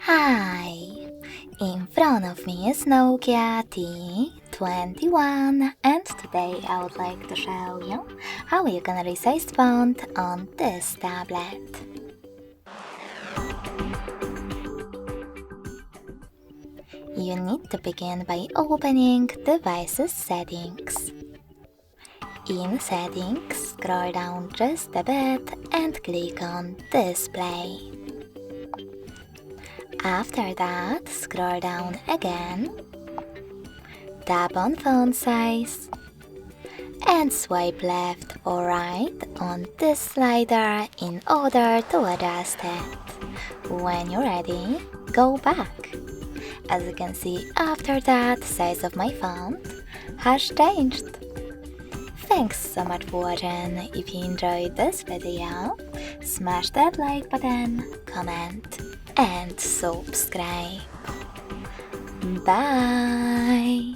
Hi! In front of me is NOKIA T21 and today I would like to show you how you can resize font on this tablet. You need to begin by opening Devices Settings. In Settings, scroll down just a bit and click on Display. After that, scroll down again, tap on font size, and swipe left or right on this slider in order to adjust it. When you're ready, go back. As you can see, after that, the size of my font has changed. Thanks so much for watching. If you enjoyed this video, smash that like button, comment, and subscribe. Bye!